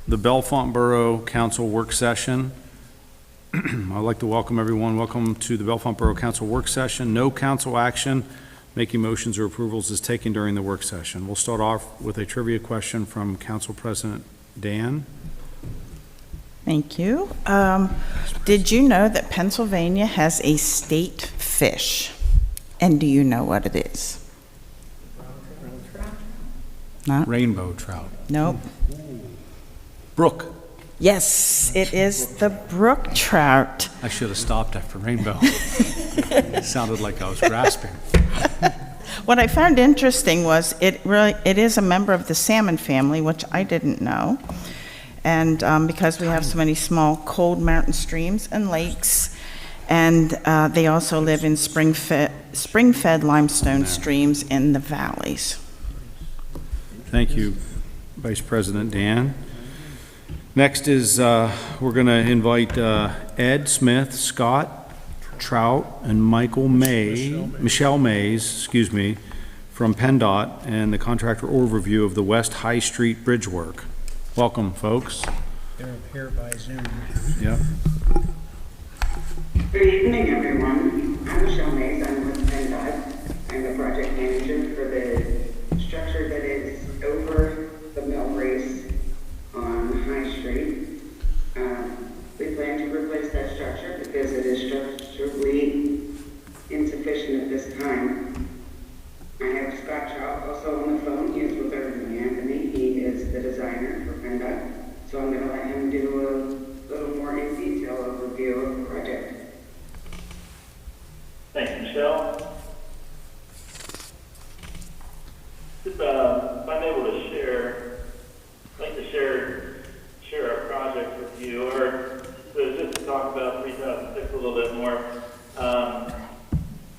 the Bellefonte Borough Council Work Session. I'd like to welcome everyone. Welcome to the Bellefonte Borough Council Work Session. No council action, making motions or approvals is taken during the work session. We'll start off with a trivia question from Council President Dan. Thank you. Did you know that Pennsylvania has a state fish? And do you know what it is? Not? Rainbow trout. Nope. Brook. Yes, it is the brook trout. I should have stopped after rainbow. Sounded like I was grasping. What I found interesting was it is a member of the salmon family, which I didn't know. And because we have so many small cold mountain streams and lakes, and they also live in spring-fed limestone streams in the valleys. Thank you, Vice President Dan. Next is we're going to invite Ed Smith, Scott Trout, and Michelle Mays, from PennDOT, and the contractor overview of the West High Street bridge work. Welcome, folks. They're here by Zoom. Yep. Good evening, everyone. I'm Michelle Mays. I'm with PennDOT. I'm the project manager for the structure that is over the mill race on High Street. We plan to replace that structure because it is structurally insufficient at this time. I have Scott Trout also on the phone. He is with Irving Anthony. He is the designer for PennDOT. So I'm going to let him do a little more in detail overview of the project. Thanks, Michelle. If I'm able to share, I'd like to share our project with you, or so just to talk about 3006 a little bit more.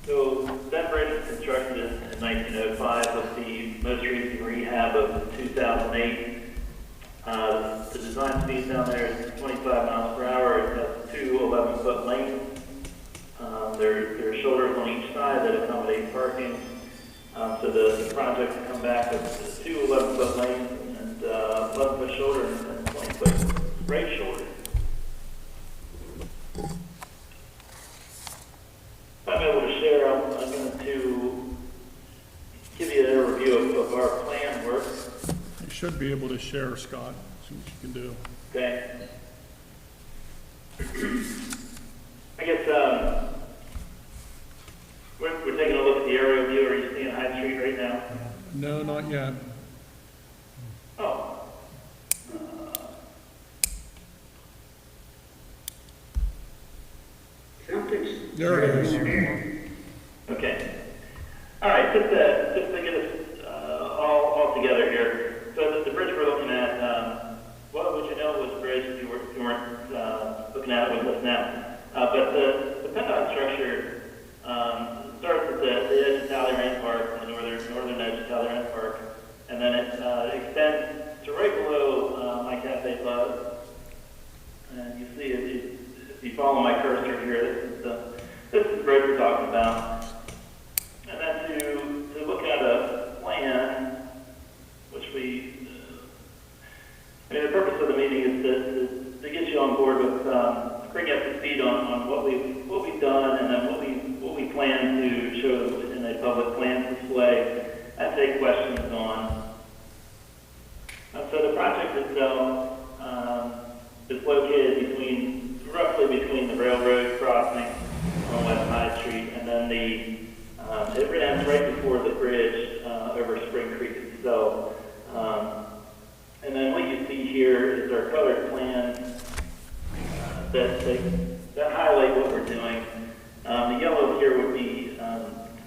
So that bridge was constructed in 1905 with the most recent rehab of 2008. The design speed down there is 25 miles per hour. It has two 11-foot lanes. There are shoulders on each side that accommodate parking. So the project will come back with two 11-foot lanes and 11-foot shoulders and 20-foot right shoulders. If I'm able to share, I'm going to give you an overview of our plan work. You should be able to share, Scott. See what you can do. Okay. I guess we're taking a look at the aerial view. Are you seeing High Street right now? No, not yet. Oh. There it is. Okay. All right, just to get us all together here. So the bridge we're looking at, what would you know was a bridge if you weren't looking at it with us now? But the PennDOT structure starts at the edge of Talleyrand Park, the northern edge of Talleyrand Park, and then it extends to right below My Cafe Club. And you see, if you follow my cursor here, this is the bridge we're talking about. And then to look at a plan, which the purpose of the meeting is to get you on board with, bring you up to speed on what we've done, and then what we plan to show in a public plan display and take questions on. So the project itself is located roughly between the railroad crossing on West High Street, and then it ends right before the bridge over Spring Creek itself. And then what you see here is our colored plan that highlight what we're doing. The yellow here would be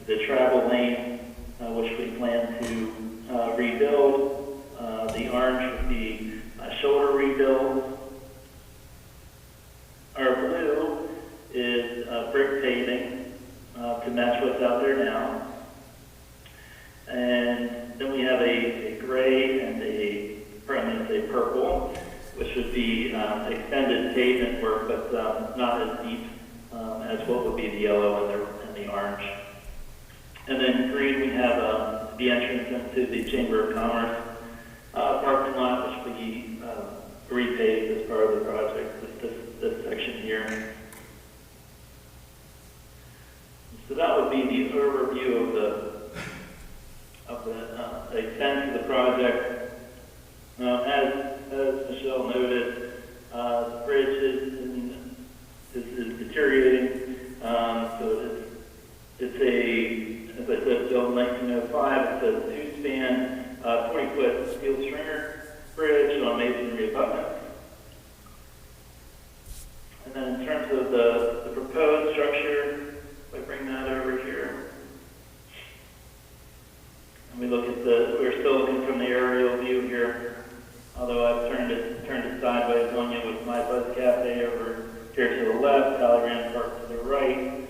the travel lane, which we plan to rebuild. The orange would be shoulder rebuild. Our blue is brick paving to match what's out there now. And then we have a gray and a purple, which would be extended pavement work, but not as deep as what would be the yellow and the orange. And then green, we have the entrance into the Chamber of Commerce parking lot, which we repaved as part of the project, this section here. So that would be the overview of the extent of the project. As Michelle noted, the bridge is deteriorating. So it's as I said, built in 1905. It's a two-span, 40-foot steel stringer bridge on masonry abutments. And then in terms of the proposed structure, if I bring that over here, and we look at we're still looking from the aerial view here, although I've turned it sideways on you with my Buzz Cafe over here to the left, Talleyrand Park to the right,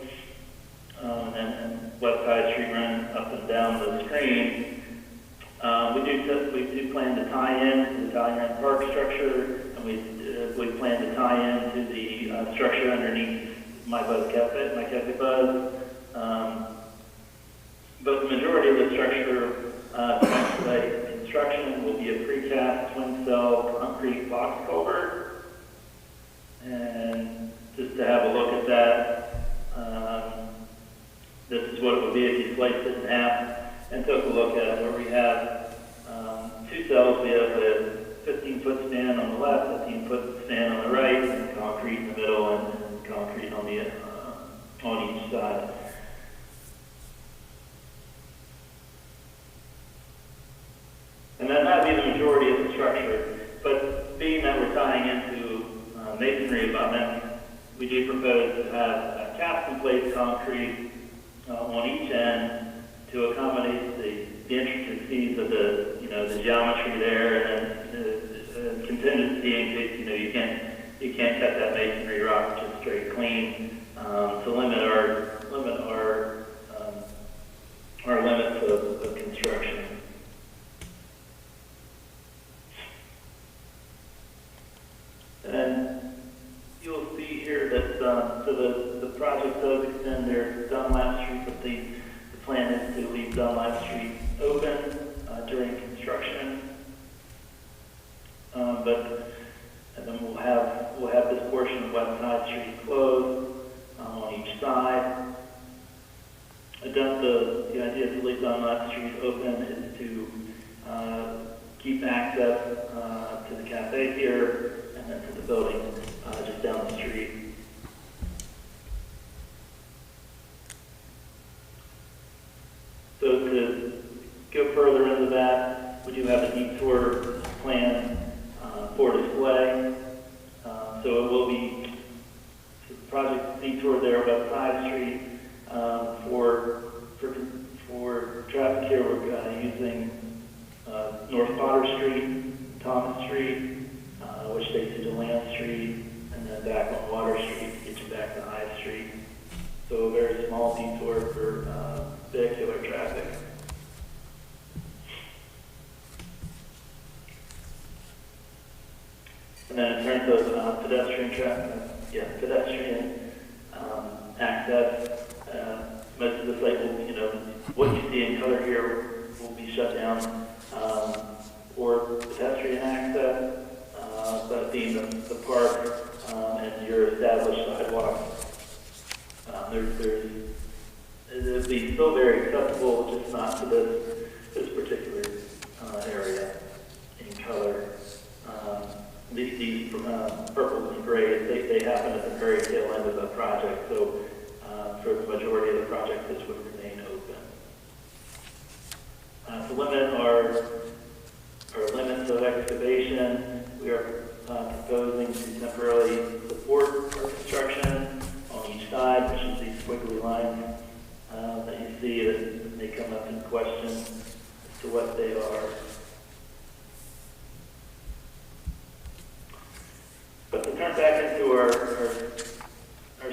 and West Side Street running up and down the screen. We do plan to tie in to the Talleyrand Park structure, and we plan to tie in to the structure underneath my Cafe Buzz. But the majority of the structure site construction will be a precast twin cell concrete box culvert. And just to have a look at that, this is what it would be if you sliced it in half and took a look at it, where we have two cells. We have a 15-foot span on the left, 15-foot span on the right, and concrete in the middle, and concrete on each side. And then that would be the majority of the structure. But being that we're tying into masonry abutments, we do propose to have caps and plates concrete on each end to accommodate the intricacies of the geometry there, and contingency in case you can't cut that masonry rock just straight clean, to limit our limits of construction. And you'll see here that so the project does extend their Dunlap Street, but the plan is to leave Dunlap Street open during construction. And then we'll have this portion of West Side Street closed on each side. The idea to leave Dunlap Street open is to keep access to the cafe here and then to the building just down the street. So to go further into that, we do have a detour plan for display. So it will be the project detour there about 5th Street. For traffic here, we're using North Potter Street, Thomas Street, which takes you to Land Street, and then back on Water Street to get you back to High Street. So a very small detour for vehicular traffic. And then in terms of pedestrian access, most of the site will, what you see in color here will be shut down for pedestrian access, but being the park and your established sidewalk, it'll be still very accessible, just not to this particular area in color. These purples and grays, they happen at the very tail end of the project, so for the majority of the project, this would remain open. To limit our limits of excavation, we are proposing to temporarily support our construction on each side, which is these squiggly lines that you see that may come up in question as to what they are. But to turn back into our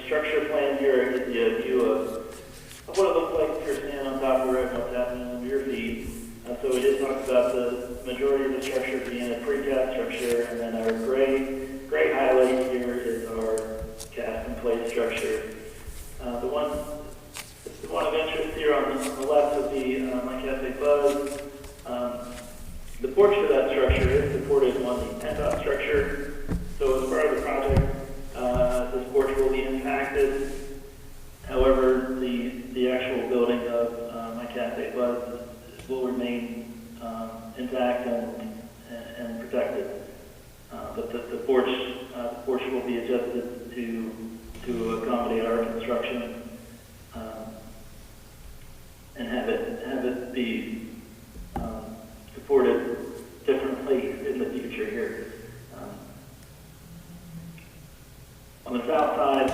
structure plan here, it gives you a view of what it looks like if you're standing on top of it and what's happening under your feet. So we did talk about the majority of the structure being a precast structure, and then our gray highlight here is our cast and plate structure. The one of interest here on the left would be my Cafe Buzz. The porch for that structure is supported on the PennDOT structure. So as part of the project, this porch will be impacted. However, the actual building of my Cafe Buzz will remain intact and protected. But the porch will be adjusted to accommodate our construction and have it be supported differently in the future here. On the south side,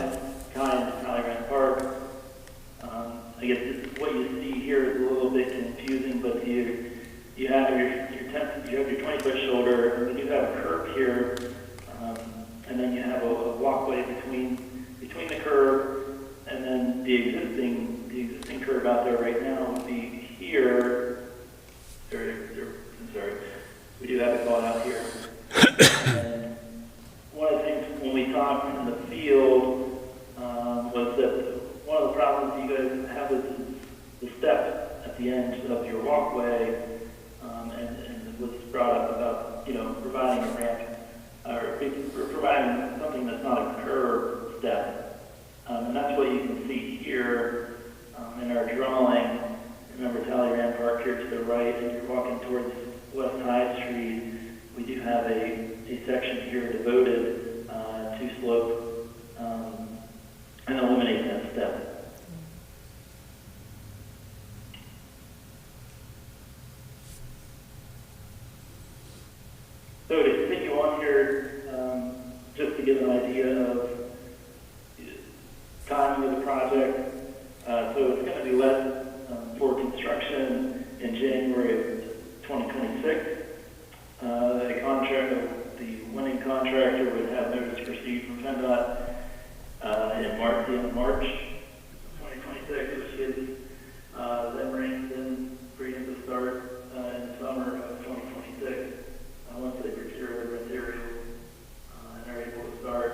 kind of Talleyrand Park, I guess what you see here is a little bit confusing, but you have your 20-foot shoulder, and then you have a curb here, and then you have a walkway between the curb, and then the existing curb out there right now would be here. I'm sorry, we do have it called out here. And one of the things when we talked in the field was that one of the problems you guys have is the step at the end of your walkway, and it was brought up about, providing a ramp, or providing something that's not a curb step. And that's what you can see here in our drawing. Remember Talleyrand Park here to the right, and you're walking towards West High Street. We do have a section here devoted to slope and eliminate that step. So to continue on here, just to give an idea of timing of the project, so it's going to be let for construction in January of 2026. The winning contractor would have notice to proceed from PennDOT in March 2026, which gives them range then freedom to start in the summer of 2026. Once they procure the materials and are able to start.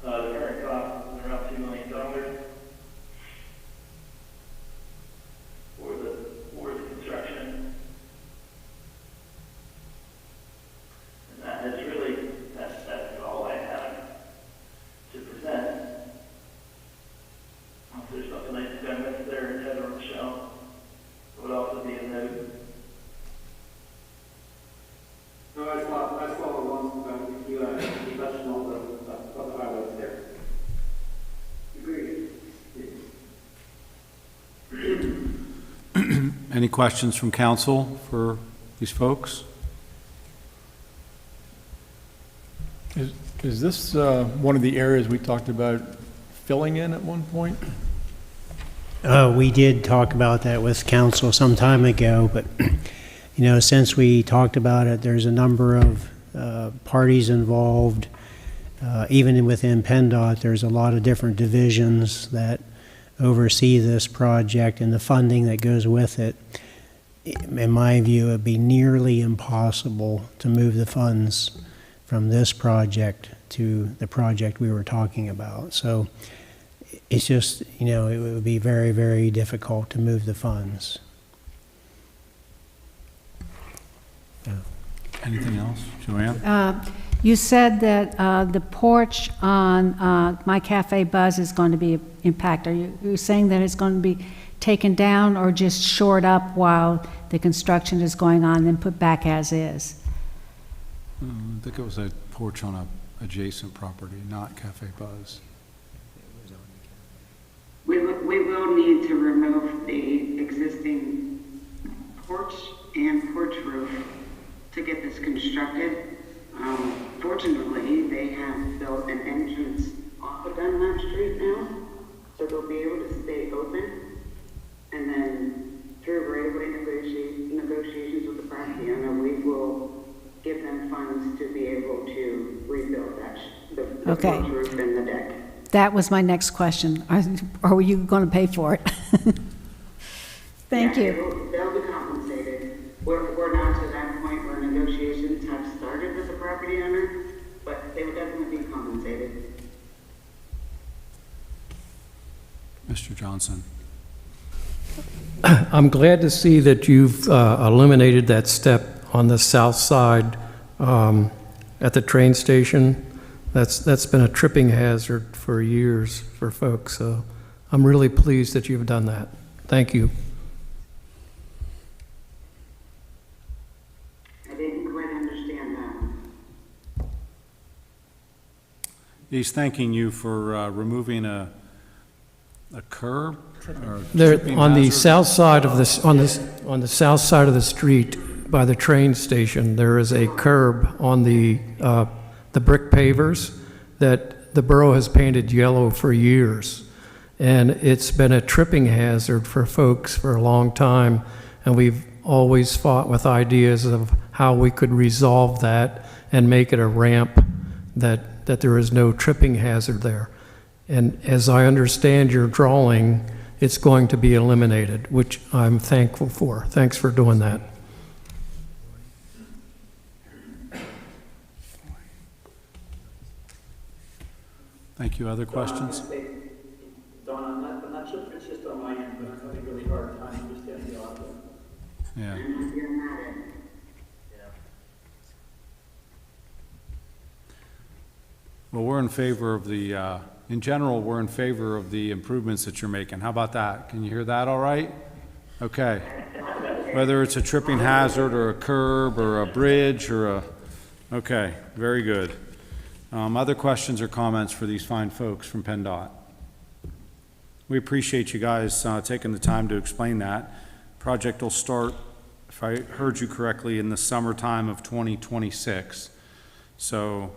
The current cost is around $2 million for the construction. And that is really, that's all I have to present. If there's something I think I missed there, Heather or Michelle, it would also be a note. No, I saw the ones that you touched on all the highlights there. Agreed. Any questions from council for these folks? Is this one of the areas we talked about filling in at one point? We did talk about that with council some time ago, but since we talked about it, there's a number of parties involved. Even within PennDOT, there's a lot of different divisions that oversee this project and the funding that goes with it. In my view, it would be nearly impossible to move the funds from this project to the project we were talking about. So it's just, it would be very, very difficult to move the funds. Anything else? Joanne? You said that the porch on My Cafe Buzz is going to be impacted. Are you saying that it's going to be taken down or just shored up while the construction is going on and then put back as is? I think it was a porch on a adjacent property, not Cafe Buzz. We will need to remove the existing porch and porch roof to get this constructed. Fortunately, they have built an entrance off of Dunlap Street now, so they'll be able to stay open. And then through right-of-way negotiations with the property owner, we will give them funds to be able to rebuild that, the Okay. porch roof and the deck. That was my next question. Are you going to pay for it? Thank Yeah, you. they'll be compensated. We're not to that point where negotiations have started with the property owner, but they will definitely be compensated. Mr. Johnson? I'm glad to see that you've eliminated that step on the south side at the train station. That's been a tripping hazard for years for folks, so I'm really pleased that you've done that. Thank you. I didn't quite understand that. He's thanking you for removing a curb or There, tripping on the hazard. south side of this, on the south side of the street by the train station, there is a curb on the brick pavers that the borough has painted yellow for years. And it's been a tripping hazard for folks for a long time. And we've always fought with ideas of how we could resolve that and make it a ramp that there is no tripping hazard there. And as I understand your drawing, it's going to be eliminated, which I'm thankful for. Thanks for doing that. Thank you. Other questions? Don, I'm not sure if it's just on my end, but I'm having a really hard time understanding the audio. Yeah. You're not it. Well, we're in favor of the, in general, we're in favor of the improvements that you're making. How about that? Can you hear that all right? Okay. Whether it's a tripping hazard or a curb or a bridge or a, okay, very good. Other questions or comments for these fine folks from PennDOT? We appreciate you guys taking the time to explain that. Project will start, if I heard you correctly, in the summertime of 2026. So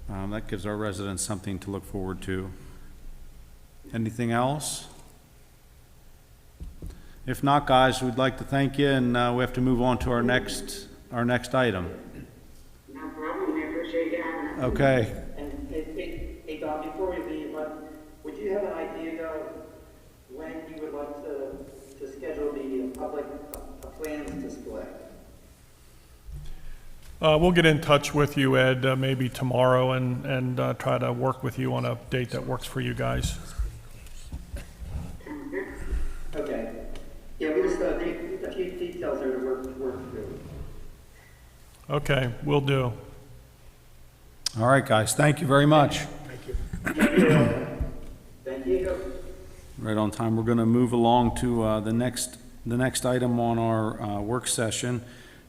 that gives our residents something to look forward to. Anything else? If not, guys, we'd like to thank you, and we have to move on to our next item. No problem, I appreciate you having us. Okay. And hey, Don, before we leave, would you have an idea though when you would like to schedule the public plans display? We'll get in touch with you, Ed, maybe tomorrow and try to work with you on a date that works for you guys. Okay. Yeah, we just need a few details there to work through. Okay, will do. All right, guys, thank you very much. Thank you. Right on time. We're going to move along to the next item on our work session.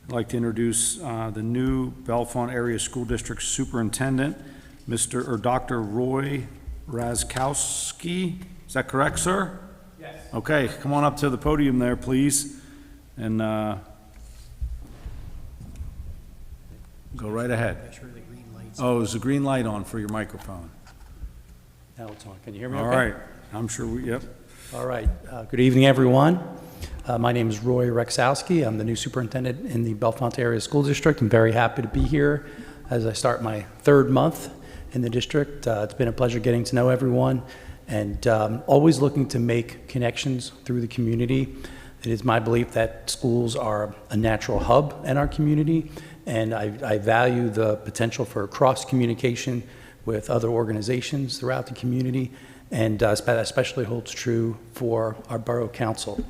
I'd like to introduce the new Bellefonte Area School District Superintendent, Dr. Roy Razkowski. Is that correct, sir? Yes. Okay, come on up to the podium there, please, and go right ahead. Oh, there's a green light on for your microphone. Now it's on. Can you hear me All okay? right. I'm sure yep. All right. Good evening, everyone. My name is Roy Rexowski. I'm the new superintendent in the Bellefonte Area School District. I'm very happy to be here as I start my third month in the district. It's been a pleasure getting to know everyone and always looking to make connections through the community. It is my belief that schools are a natural hub in our community, and I value the potential for cross-communication with other organizations throughout the community, and that especially holds true for our borough council.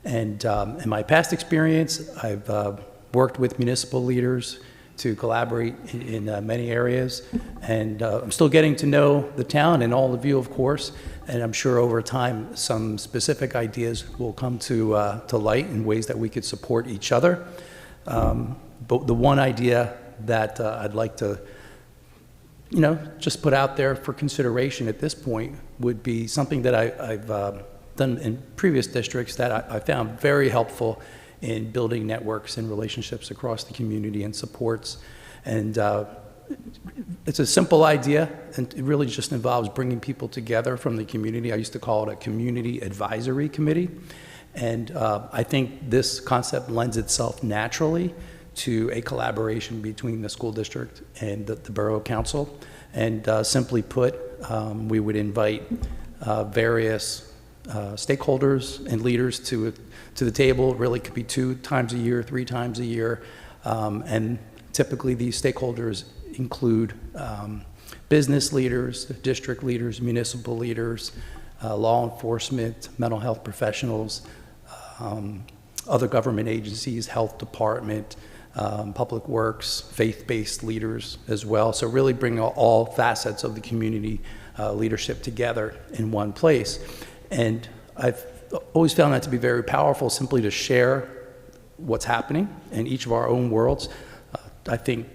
And in my past experience, I've worked with municipal leaders to collaborate in many areas, and I'm still getting to know the town and all of you, of course, and I'm sure over time some specific ideas will come to light in ways that we could support each other. But the one idea that I'd like to just put out there for consideration at this point would be something that I've done in previous districts that I found very helpful in building networks and relationships across the community and supports. And it's a simple idea, and it really just involves bringing people together from the community. I used to call it a community advisory committee. And I think this concept lends itself naturally to a collaboration between the school district and the borough council. And simply put, we would invite various stakeholders and leaders to the table. It really could be 2 times a year, 3 times a year. And typically these stakeholders include business leaders, district leaders, municipal leaders, law enforcement, mental health professionals, other government agencies, health department, public works, faith-based leaders as well. So really bring all facets of the community leadership together in one place. And I've always found that to be very powerful, simply to share what's happening in each of our own worlds. I think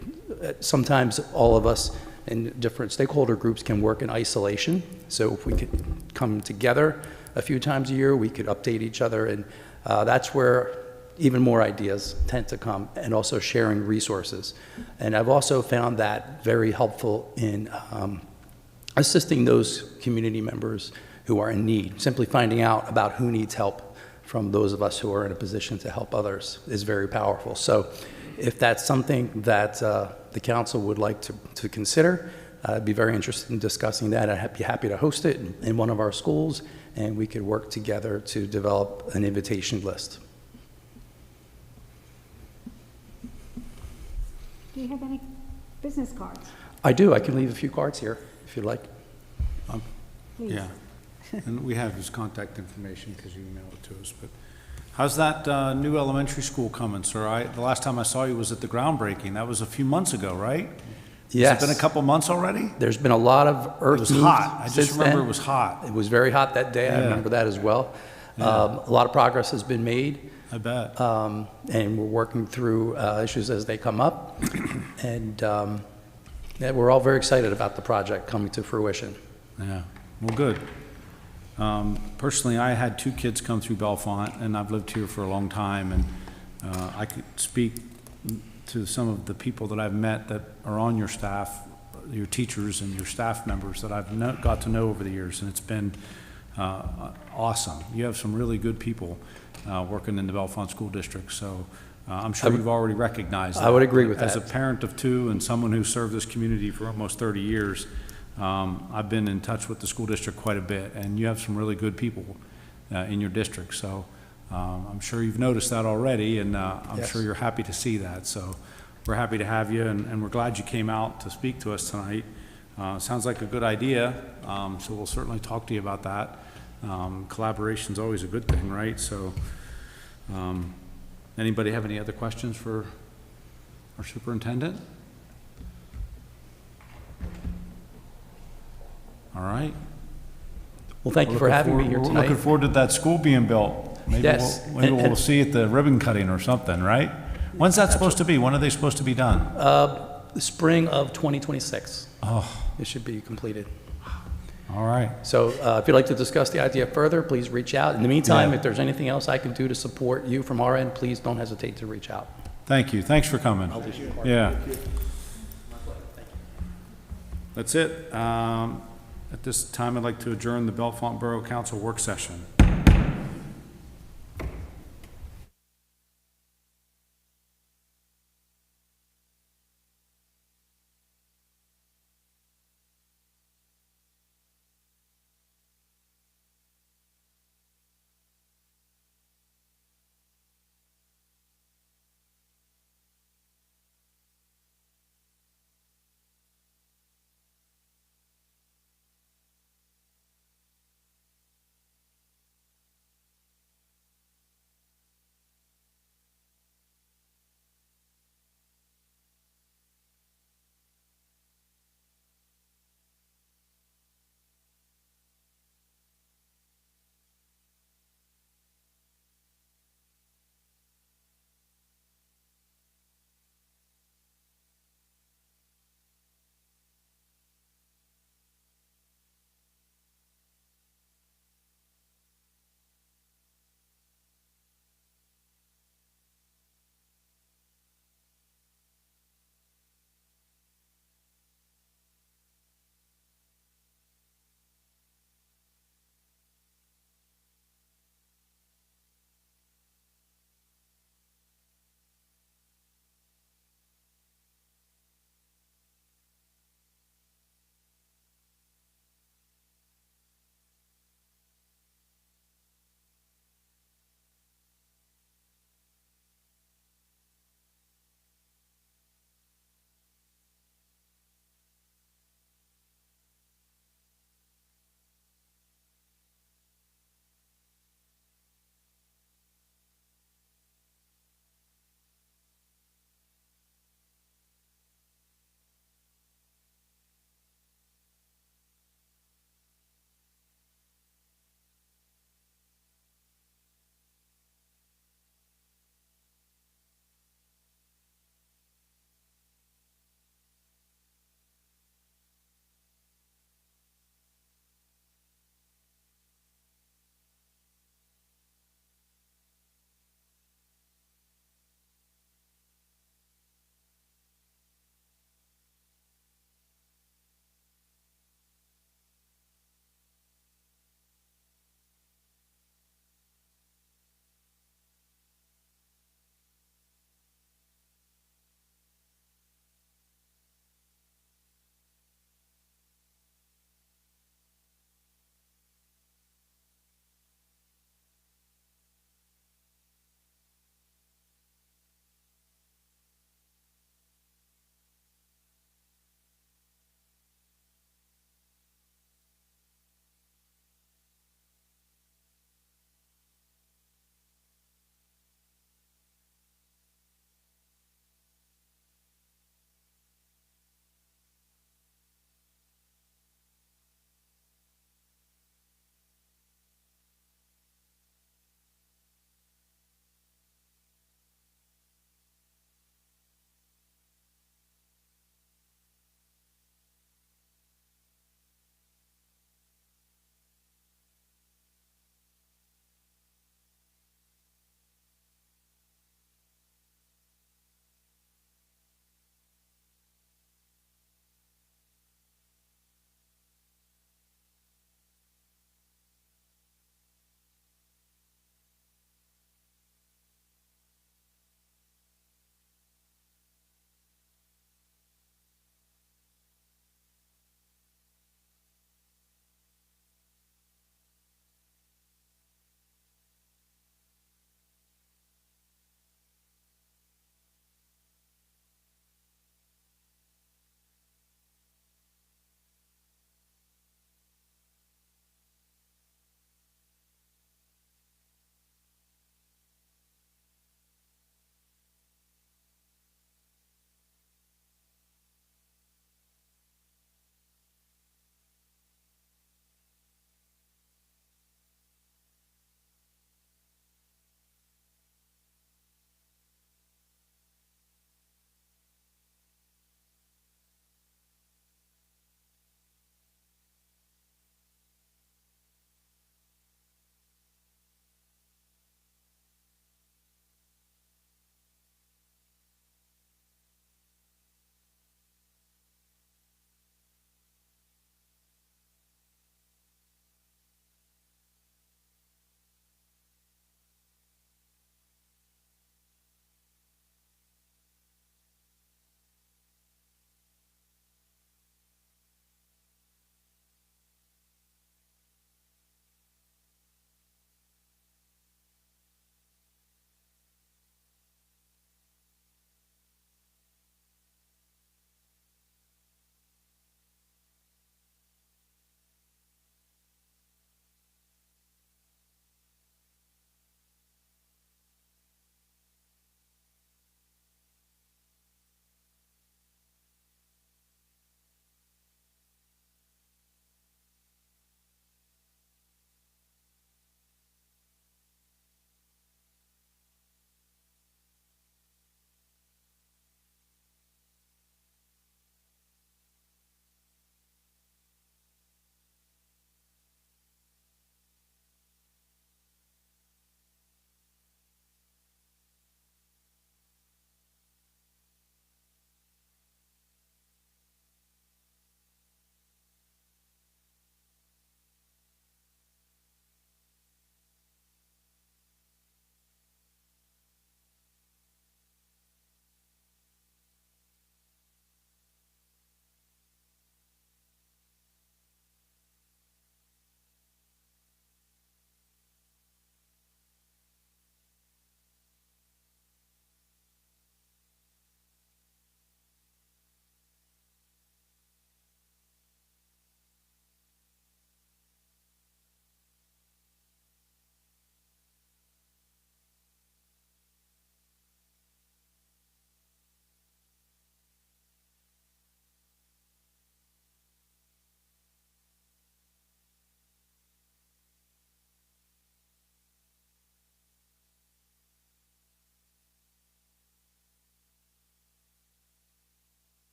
sometimes all of us in different stakeholder groups can work in isolation. So if we could come together a few times a year, we could update each other, and that's where even more ideas tend to come, and also sharing resources. And I've also found that very helpful in assisting those community members who are in need. Simply finding out about who needs help from those of us who are in a position to help others is very powerful. So if that's something that the council would like to consider, I'd be very interested in discussing that. I'd be happy to host it in one of our schools, and we could work together to develop an invitation list. Do you have any business cards? I do. I can leave a few cards here if you'd like. Please. Yeah, and we have his contact information because you emailed it to us, but how's that new elementary school coming, sir? The last time I saw you was at the groundbreaking. That was a few months ago, right? Yes. Has it been a couple months already? There's been a lot of earth It was moved hot. I just since remember then. it was hot. It was very hot that day. I Yeah. remember that as well. Yeah. A lot of progress has been made. I bet. And we're working through issues as they come up. And yeah, we're all very excited about the project coming to fruition. Yeah, well, good. Personally, I had 2 kids come through Bellefonte, and I've lived here for a long time, and I could speak to some of the people that I've met that are on your staff, your teachers and your staff members that I've got to know over the years, and it's been awesome. You have some really good people working in the Bellefonte School District, so I'm sure you've already recognized that. I would agree with As a that. parent of 2 and someone who served this community for almost 30 years, I've been in touch with the school district quite a bit, and you have some really good people in your district. So I'm sure you've noticed that already, and I'm Yes. sure you're happy to see that. So we're happy to have you, and we're glad you came out to speak to us tonight. Sounds like a good idea, so we'll certainly talk to you about that. Collaboration's always a good thing, right? So anybody have any other questions for our superintendent? All right. Well, thank you for having me here We're looking tonight. forward to that school being built. Maybe Yes. maybe And- we'll see at the ribbon cutting or something, right? When's that supposed to be? When are they supposed to be done? The spring of 2026. Oh, It should be completed. all right. So if you'd like to discuss the idea further, please reach out. In the meantime, Yeah. if there's anything else I can do to support you from our end, please don't hesitate to reach out. Thank you. Thanks for coming. Yeah. That's it. At this time, I'd like to adjourn the Bellefonte Borough Council work session.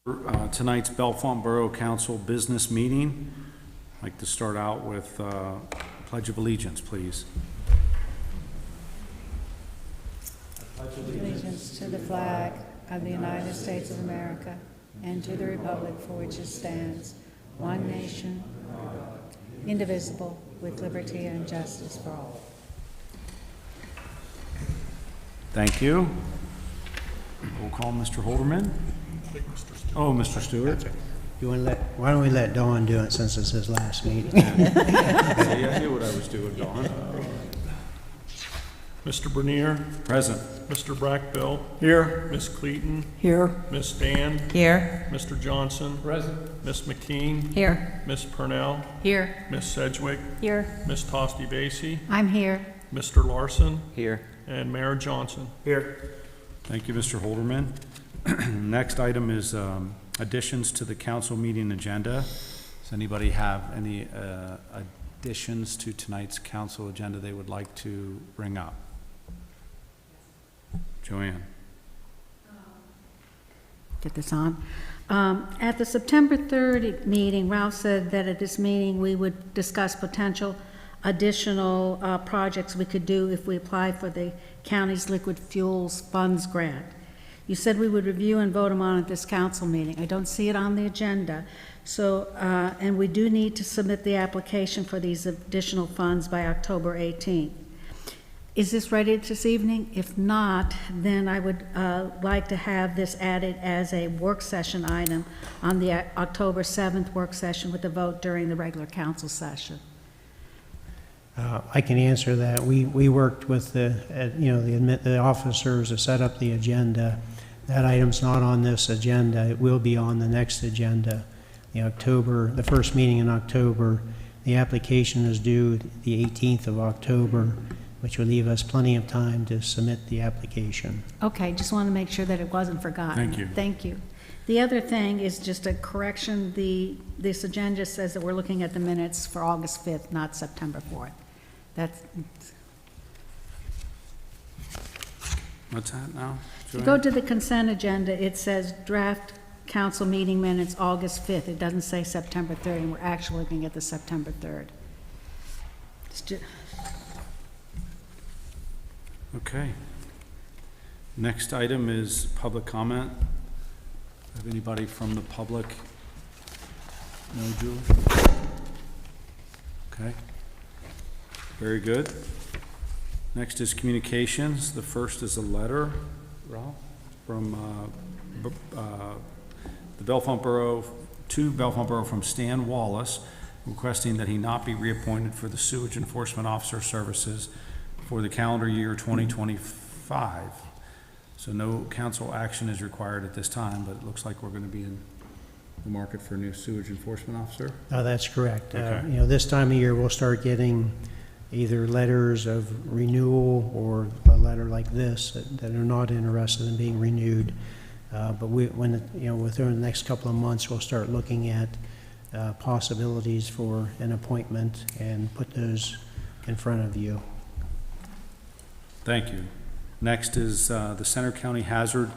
Tonight's Bellefonte Borough Council business meeting. I'd like to start out with Pledge of Allegiance, please. Allegiance to the flag of the United States of America and to the republic for which it stands, one nation, indivisible, with liberty and justice for all. Thank you. We'll call Mr. Holderman. Oh, Mr. Stewart. Why don't we let Dawn do it since it's his last meeting? Yeah, I knew what I was doing, Dawn. Mr. Bernier, Present. Mr. Brackbill, Here. Miss Cleaton, Here. Miss Dan, Here. Mr. Johnson, Miss McKean, Here. Miss Purnell, Here. Miss Sedgwick, Here. Miss Tosti Vasey, I'm here. Mr. Larson, Here. and Mayor Johnson. Here. Thank you, Mr. Holderman. Next item is additions to the council meeting agenda. Does anybody have any additions to tonight's council agenda they would like to bring up? Joanne. Get this on. At the September 3rd meeting, Ralph said that at this meeting, we would discuss potential additional projects we could do if we apply for the county's liquid fuels funds grant. You said we would review and vote them on at this council meeting. I don't see it on the agenda. So, and we do need to submit the application for these additional funds by October 18th. Is this ready this evening? If not, then I would like to have this added as a work session item on the October 7th work session with a vote during the regular council session. I can answer that. We worked with the officers to set up the agenda. That item's not on this agenda. It will be on the next agenda. The first meeting in October. The application is due the 18th of October, which will leave us plenty of time to submit the application. Okay, just want to make sure that it wasn't forgotten. Thank you. Thank you. The other thing is just a correction. This agenda says that we're looking at the minutes for August 5th, not September 4th. That's, What's that now? if you go to the consent agenda, it says draft council meeting minutes August 5th. It doesn't say September 3rd, and we're actually looking at the September 3rd. Okay. Next item is public comment. Have anybody from the public? No, Julie? Okay. Very good. Next is communications. The first is a letter, Ralph, from the Bellefonte Borough, to Bellefonte Borough from Stan Wallace, requesting that he not be reappointed for the Sewage Enforcement Officer Services for the calendar year 2025. So no council action is required at this time, but it looks like we're going to be in the market for a new sewage enforcement officer. That's correct. Okay. This time of year, we'll start getting either letters of renewal or a letter like this that are not interested in being renewed. But within the next couple of months, we'll start looking at possibilities for an appointment and put those in front of you. Thank you. Next is the Center County Hazard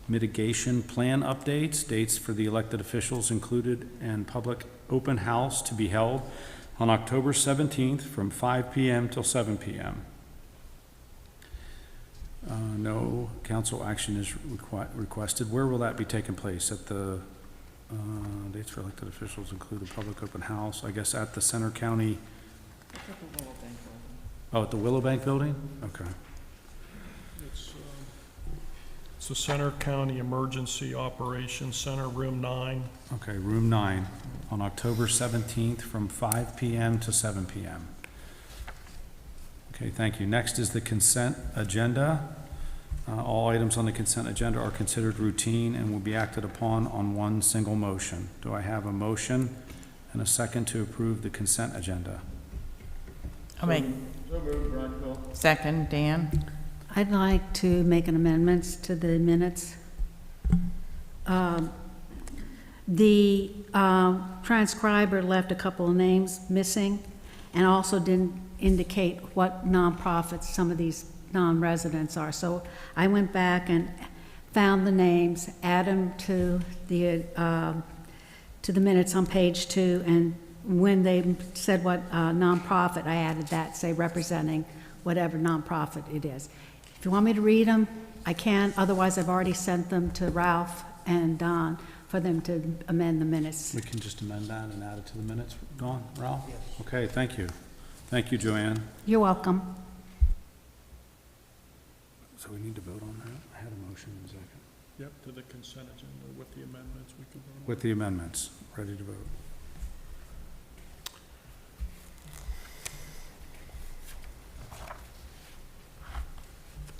Mitigation Plan updates, dates for the elected officials included, and public open house to be held on October 17th from 5 p.m. till 7 p.m. No council action is requested. Where will that be taking place? At the dates for elected officials include a public open house, I guess at the Center County. Oh, at the Willowbank Building? Okay. It's the Center County Emergency Operations Center, Room 9. Okay, room 9 on October 17th from 5 p.m. to 7 p.m. Okay, thank you. Next is the consent agenda. All items on the consent agenda are considered routine and will be acted upon on one single motion. Do I have a motion and a second to approve the consent agenda? I'll make. Second, Dan. I'd like to make an amendment to the minutes. The transcriber left a couple of names missing and also didn't indicate what nonprofits some of these non-residents are. So I went back and found the names, add them to the minutes on page 2, and when they said what nonprofit, I added that, say representing whatever nonprofit it is. If you want me to read them, I can. Otherwise, I've already sent them to Ralph and Don for them to amend the minutes. We can just amend that and add it to the minutes. Dawn, Ralph? Yes. Okay, thank you. Thank you, Joanne. You're welcome. So we need to vote on that? I had a motion in a second. Yep, to the consent agenda with the amendments, we can vote on. With the amendments, ready to vote.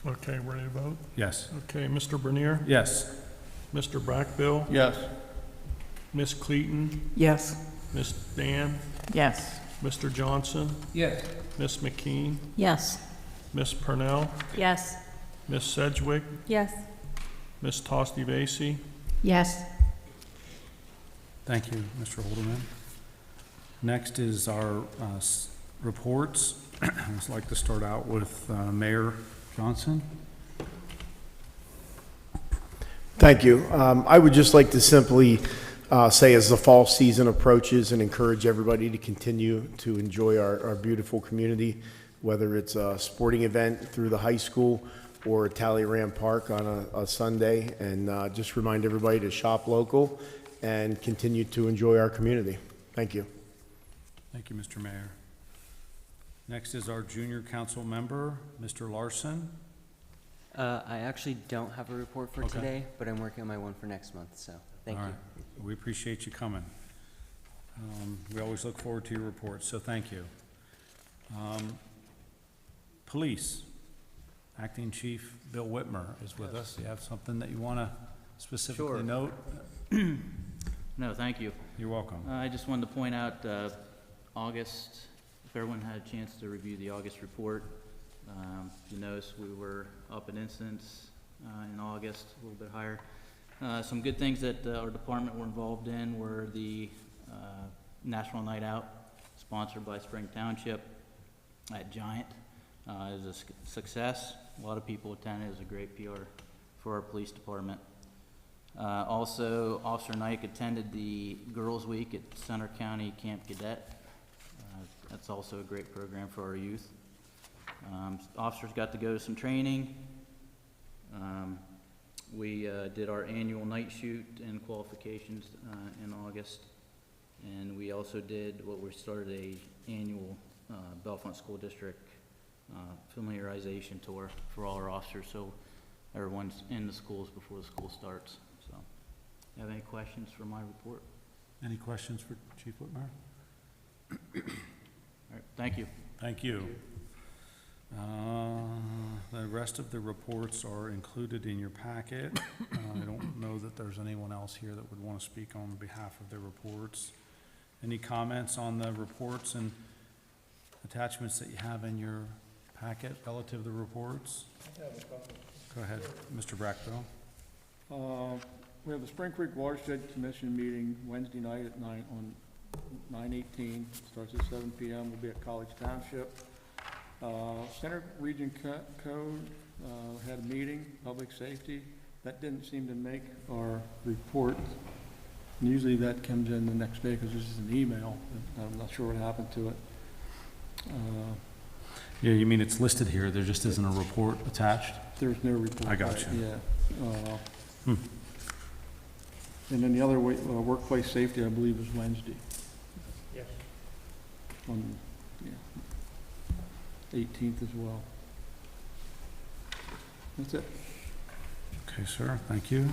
Okay, ready to vote? Yes. Okay, Mr. Bernier? Yes. Mr. Brackbill? Yes. Miss Cleaton? Yes. Miss Dan? Yes. Mr. Johnson? Yes. Miss McKean? Yes. Miss Purnell? Yes. Miss Sedgwick? Yes. Miss Tosti Vasey? Yes. Thank you, Mr. Holderman. Next is our reports. I'd like to start out with Mayor Johnson. Thank you. I would just like to simply say, as the fall season approaches, and encourage everybody to continue to enjoy our beautiful community, whether it's a sporting event through the high school or Talleyrand Park on a Sunday, and just remind everybody to shop local and continue to enjoy our community. Thank you. Thank you, Mr. Mayor. Next is our junior council member, Mr. Larson. I actually don't have a report for Okay. today, but I'm working on my one for next month, so thank All you. right. We appreciate you coming. We always look forward to your reports, so thank you. Police, Acting Chief Bill Whitmer is with us. You have something that you want to specifically Sure. note? No, thank you. You're welcome. I just wanted to point out August, if everyone had a chance to review the August report, you notice we were up in incidents in August, a little bit higher. Some good things that our department were involved in were the National Night Out, sponsored by Spring Township at Giant. It was a success. A lot of people attended. It was a great PR for our police department. Also, Officer Nike attended the Girls Week at Center County Camp Cadet. That's also a great program for our youth. Officers got to go to some training. We did our annual night shoot and qualifications in August. And we also did what we started a annual Bellefonte School District familiarization tour for all our officers, so everyone's in the schools before the school starts. So, you have any questions for my report? Any questions for Chief Whitmer? All right, thank you. Thank you. The rest of the reports are included in your packet. I don't know that there's anyone else here that would want to speak on behalf of the reports. Any comments on the reports and attachments that you have in your packet relative to the reports? I have a couple. Go ahead, Mr. Brackbill. We have the Spring Creek Watershed Commission meeting Wednesday night at 9/18. Starts at 7 p.m. We'll be at College Township. Center Region Code had a meeting, public safety. That didn't seem to make our report. And usually that comes in the next day because this is an email. I'm not sure what happened to it. Yeah, you mean it's listed here, there just isn't a report attached? There's no report. I got you. Yeah. And then the other way, workplace safety, I believe, is Wednesday. Yes. On, yeah, 18th as well. That's it. Okay, sir, thank you.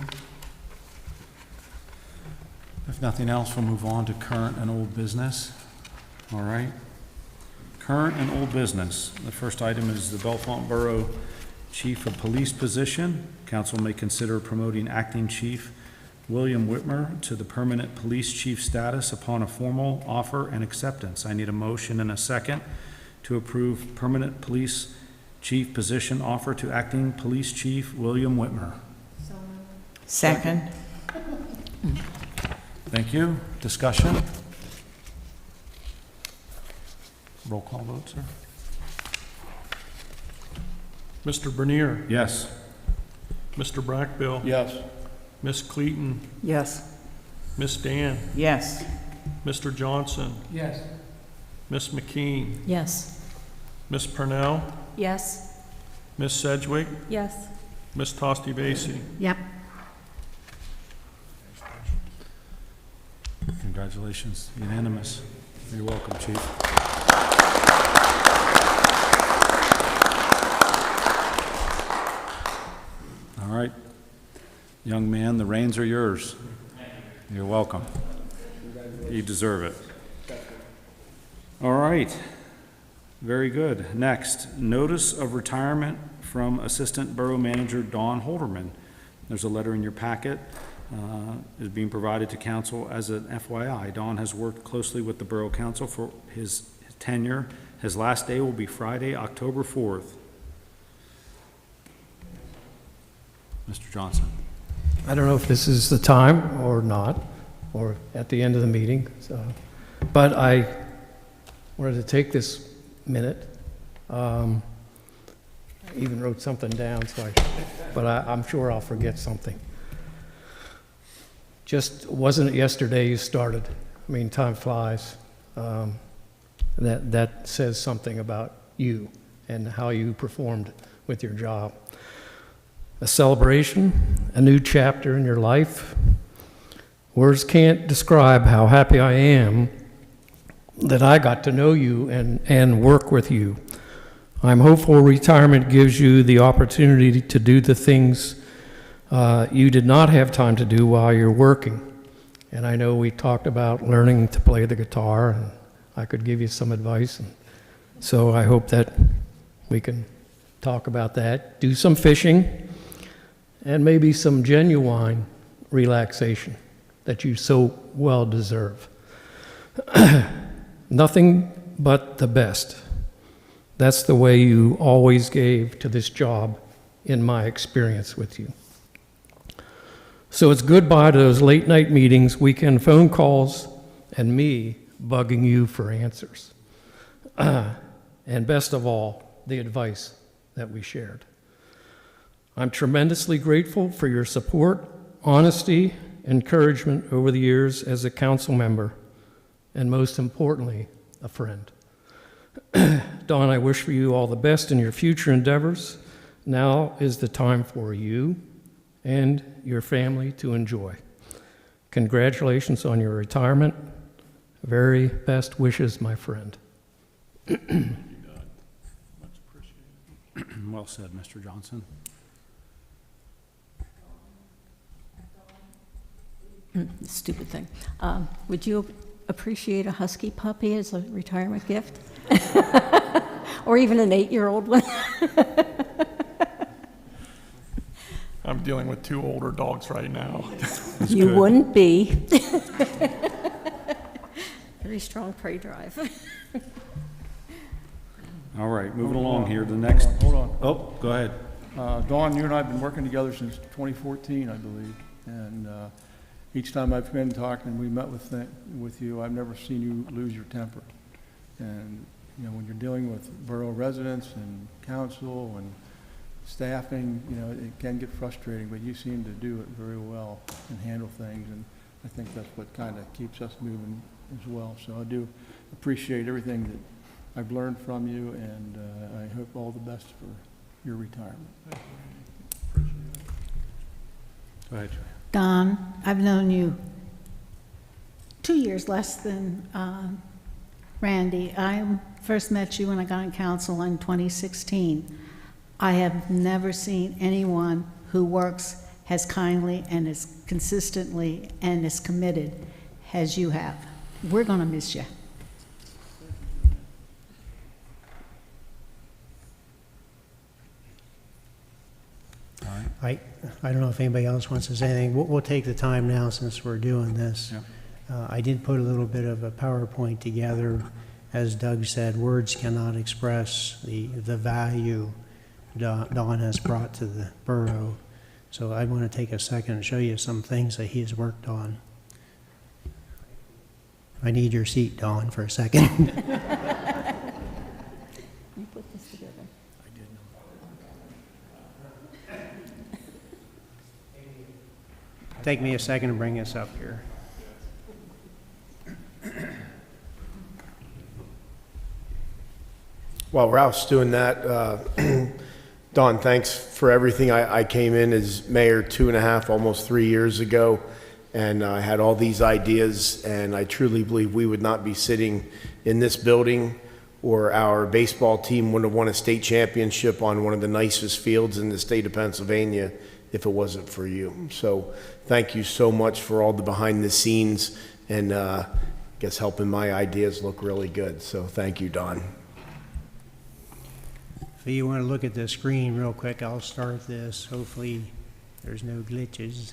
If nothing else, we'll move on to current and old business. All right. Current and old business. The first item is the Bellefonte Borough Chief of Police position. Council may consider promoting Acting Chief William Whitmer to the permanent police chief status upon a formal offer and acceptance. I need a motion and a second to approve permanent police chief position offer to Acting Police Chief William Whitmer. Second. Thank you. Discussion? Roll call vote, sir. Mr. Bernier? Yes. Mr. Brackbill, Yes. Miss Cleaton, Yes. Miss Dan, Yes. Mr. Johnson, Yes. Miss McKean, Yes. Miss Purnell, Yes. Miss Sedgwick, Yes. Miss Tosti Basie. Yep. Congratulations, unanimous. You're welcome, Chief. All right. Young man, the reins are yours. You're welcome. You deserve it. All right. Very good. Next, notice of retirement from Assistant Borough Manager Dawn Holderman. There's a letter in your packet. Is being provided to council as an FYI. Dawn has worked closely with the Borough Council for his tenure. His last day will be Friday, October 4th. Mr. Johnson. I don't know if this is the time or not, or at the end of the meeting, so, but I wanted to take this minute. I even wrote something down, but I'm sure I'll forget something. Just, wasn't it yesterday you started? I mean, time flies. That says something about you and how you performed with your job. A celebration, a new chapter in your life. Words can't describe how happy I am that I got to know you and work with you. I'm hopeful retirement gives you the opportunity to do the things you did not have time to do while you're working. And I know we talked about learning to play the guitar, and I could give you some advice. And so I hope that we can talk about that, do some fishing, and maybe some genuine relaxation that you so well deserve. Nothing but the best. That's the way you always gave to this job in my experience with you. So it's goodbye to those late night meetings, weekend phone calls, and me bugging you for answers. And best of all, the advice that we shared. I'm tremendously grateful for your support, honesty, encouragement over the years as a council member, and most importantly, a friend. Dawn, I wish for you all the best in your future endeavors. Now is the time for you and your family to enjoy. Congratulations on your retirement. Very best wishes, my friend. Well said, Mr. Johnson. Stupid thing. Would you appreciate a husky puppy as a retirement gift? Or even an 8-year-old one? I'm dealing with 2 older dogs right now. You good. wouldn't be. Very strong prey drive. All right, moving along here, the next. Hold on. Oh, go ahead. Dawn, you and I have been working together since 2014, I believe. And each time I've been talking and we met with you, I've never seen you lose your temper. And, you know, when you're dealing with borough residents and council and staffing, you know, it can get frustrating, but you seem to do it very well and handle things. And I think that's what kind of keeps us moving as well. So I do appreciate everything that I've learned from you, and I hope all the best for your retirement. Go ahead, Joy. Don, I've known you 2 years less than Randy. I first met you when I got on council in 2016. I have never seen anyone who works as kindly and as consistently and as committed as you have. We're going to miss you. I don't know if anybody else wants to say anything. We'll take the time now since we're doing this. Yeah. I did put a little bit of a PowerPoint together. As Doug said, words cannot express the value Don has brought to the borough. So I want to take a second and show you some things that he has worked on. I need your seat, Don, for a second. You put this together. take me a second to bring this up here. While Ralph's doing that, Don, thanks for everything. I came in as mayor 2.5, almost 3 years ago, and I had all these ideas, and I truly believe we would not be sitting in this building, or our baseball team would have won a state championship on one of the nicest fields in the state of Pennsylvania if it wasn't for you. So thank you so much for all the behind the scenes and I guess helping my ideas look really good. So thank you, Don. If you want to look at the screen real quick, I'll start this. Hopefully there's no glitches.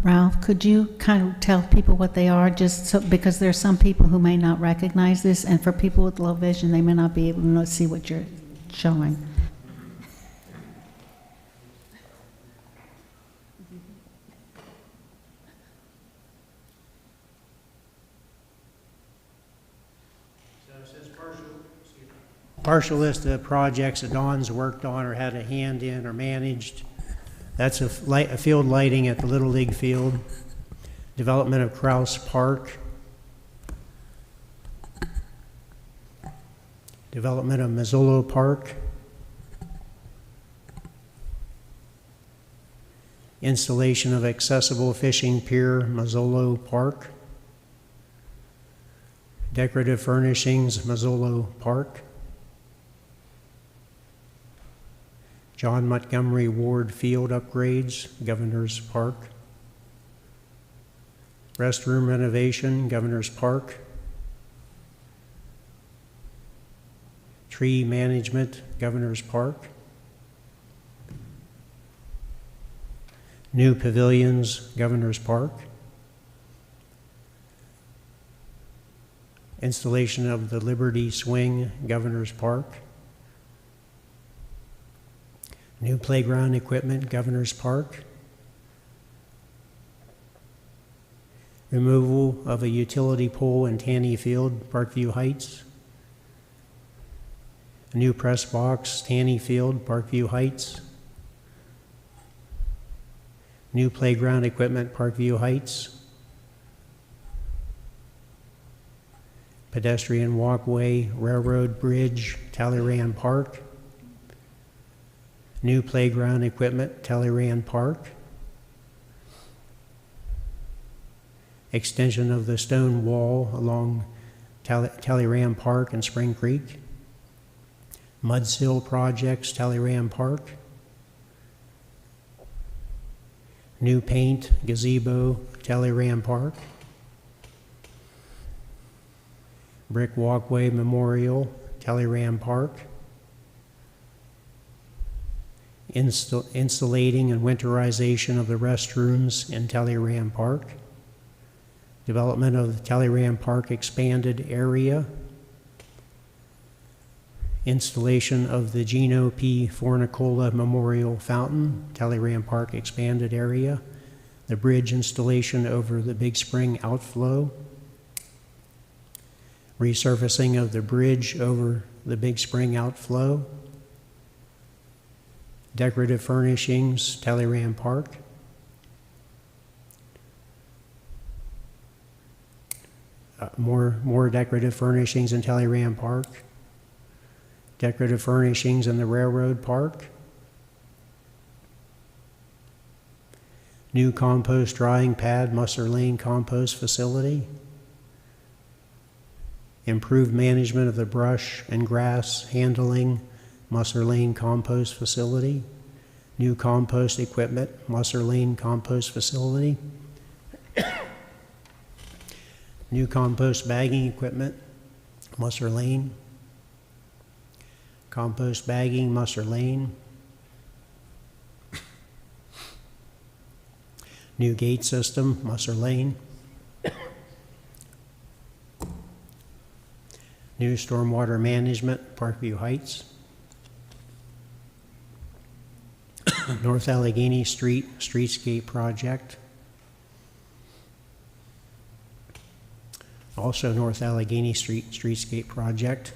Ralph, could you kind of tell people what they are, just so, because there are some people who may not recognize this, and for people with low vision, they may not be able to see what you're showing. Partial list of projects that Don's worked on or had a hand in or managed. That's a field lighting at the Little League field, development of Krause Park, development of Mazzolo Park, installation of accessible fishing pier, Mazzolo Park, decorative furnishings, Mazzolo Park, John Montgomery Ward Field upgrades, Governor's Park. Restroom renovation, Governor's Park. Tree management, Governor's Park. New pavilions, Governor's Park. Installation of the Liberty Swing, Governor's Park. New playground equipment, Governor's Park. Removal of a utility pole in Tanny Field, Parkview Heights. A new press box, Tanny Field, Parkview Heights. New playground equipment, Parkview Heights. Pedestrian walkway, railroad bridge, Talleyrand Park. New playground equipment, Talleyrand Park. Extension of the stone wall along Talleyrand Park and Spring Creek. Mud sill projects, Talleyrand Park. New paint, gazebo, Talleyrand Park. Brick walkway memorial, Talleyrand Park. Insulating and winterization of the restrooms in Talleyrand Park. Development of Talleyrand Park expanded area. Installation of the Gino P. Fornicola Memorial Fountain, Talleyrand Park expanded area. The bridge installation over the Big Spring outflow. Resurfacing of the bridge over the Big Spring outflow. Decorative furnishings, Talleyrand Park. More decorative furnishings in Talleyrand Park. Decorative furnishings in the Railroad Park. New compost drying pad, Musser Lane Compost Facility. Improved management of the brush and grass handling, Musser Lane Compost Facility. New compost equipment, Musser Lane Compost Facility. New compost bagging equipment, Musser Lane. Compost bagging, Musser Lane. New gate system, Musser Lane. New stormwater management, Parkview Heights. North Allegheny Street Streetscape Project. Also North Allegheny Street Streetscape Project.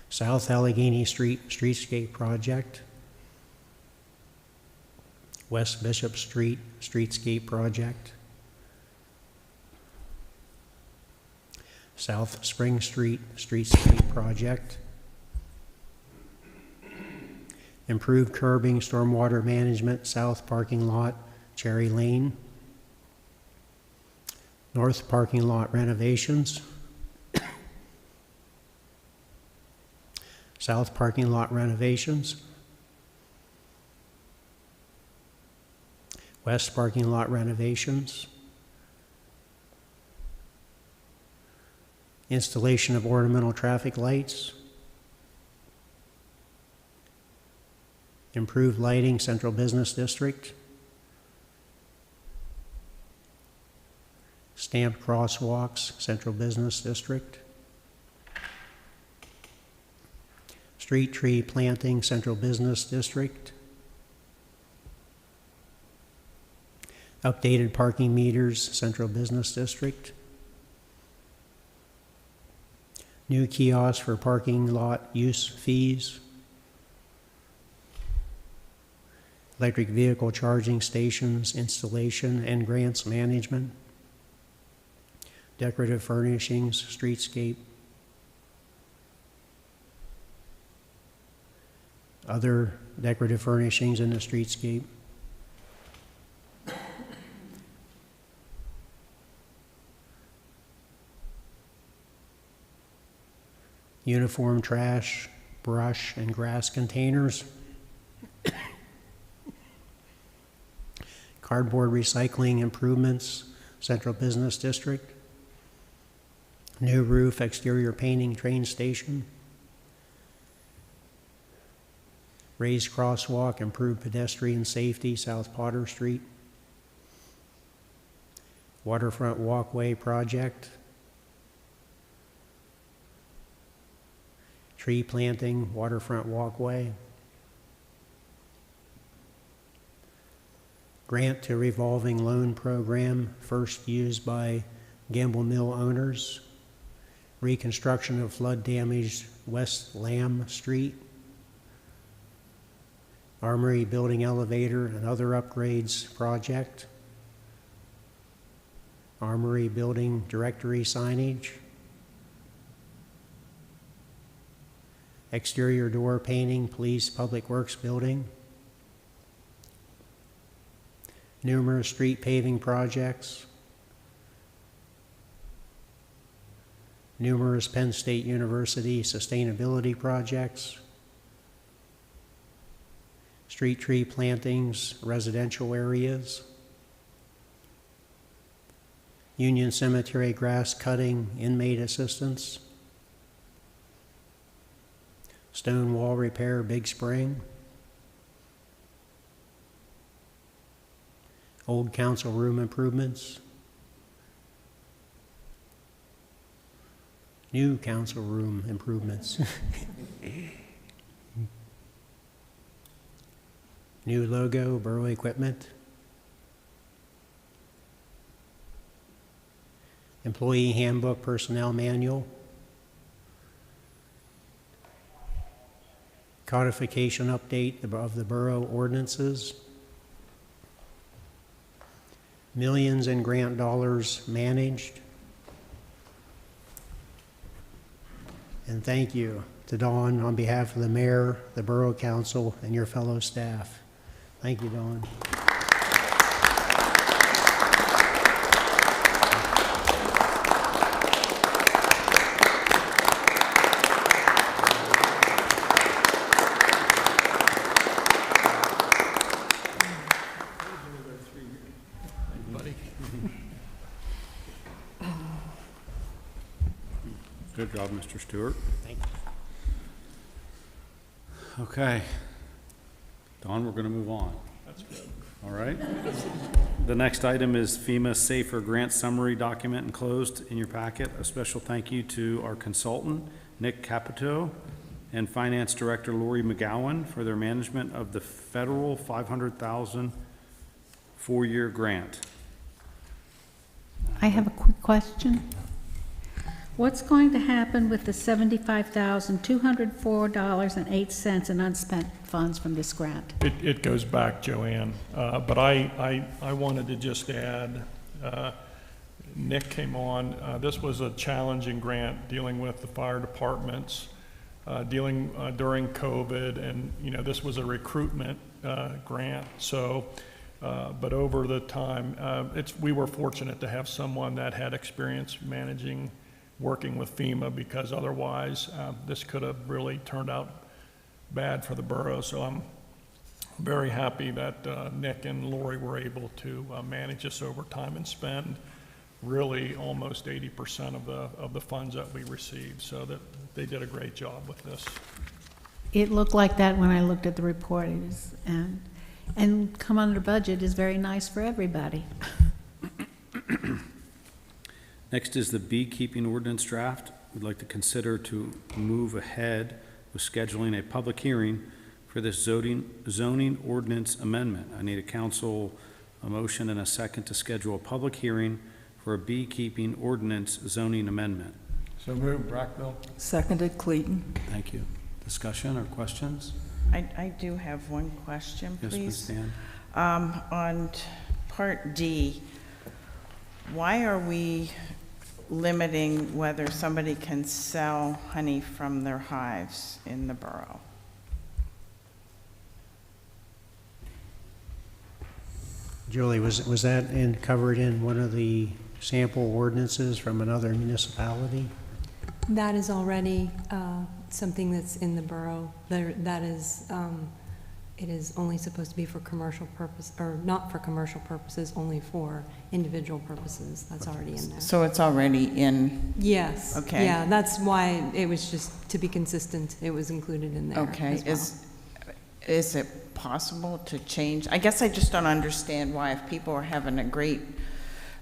South Allegheny Street Streetscape Project. West Bishop Street Streetscape Project. South Spring Street Streetscape Project. Improved curbing, stormwater management, south parking lot, Cherry Lane. North parking lot renovations. South parking lot renovations. West parking lot renovations. Installation of ornamental traffic lights. Improved lighting, Central Business District. Stamped crosswalks, Central Business District. Street tree planting, Central Business District. Updated parking meters, Central Business District. New kiosk for parking lot use fees. Electric vehicle charging stations, installation and grants management. Decorative furnishings, streetscape. Other decorative furnishings in the streetscape. Uniform trash, brush, and grass containers. Cardboard recycling improvements, Central Business District. New roof, exterior painting, train station. Raised crosswalk, improved pedestrian safety, South Potter Street. Waterfront walkway project. Tree planting, waterfront walkway. Grant to revolving loan program, first used by Gamble Mill owners. Reconstruction of flood damaged West Lamb Street. Armory building elevator and other upgrades project. Armory building directory signage. Exterior door painting, police public works building. Numerous street paving projects. Numerous Penn State University sustainability projects. Street tree plantings, residential areas. Union Cemetery grass cutting, inmate assistance. Stone wall repair, Big Spring. Old council room improvements. New council room improvements. New logo, Borough equipment. Employee handbook, personnel manual. Codification update of the borough ordinances. Millions in grant dollars managed. And thank you to Dawn on behalf of the mayor, the borough council, and your fellow staff. Thank you, Dawn. Good job, Mr. Stewart. Thank you. Okay. Don, we're going to move on. That's good. All right. The next item is FEMA Safer Grant Summary document enclosed in your packet. A special thank you to our consultant, Nick Capito, and Finance Director Lori McGowan for their management of the federal $500,000 four-year grant. I have a quick question. What's going to happen with the $75,204.08 in unspent funds from this grant? It goes back, Joanne, but I wanted to just add, Nick came on. This was a challenging grant dealing with the fire departments, during COVID, and this was a recruitment grant. So, but over the time, we were fortunate to have someone that had experience working with FEMA, because otherwise this could have really turned out bad for the borough. So I'm very happy that Nick and Lori were able to manage this over time and spend really almost 80% of the funds that we received. So that they did a great job with this. It looked like that when I looked at the report. It is, and come under budget is very nice for everybody. Next is the beekeeping ordinance draft. We'd like to consider to move ahead with scheduling a public hearing for this zoning ordinance amendment. I need a motion and a second to schedule a public hearing for a beekeeping ordinance zoning amendment. So moved, Brackville. Seconded, Clayton. Thank you. Discussion or questions? I do have one question, Yes, please. Ms. Dan. On Part D, why are we limiting whether somebody can sell honey from their hives in the borough? Julie, was that covered in one of the sample ordinances from another municipality? That is already something that's in the borough. That is, it is only supposed to be for commercial purpose, or not for commercial purposes, only for individual purposes. That's already in there. So it's already in? Yes. Okay. Yeah, that's why it was just to be consistent. It was included in there. Okay. As well. Is it possible to change? I guess I just don't understand why, if people are having a great,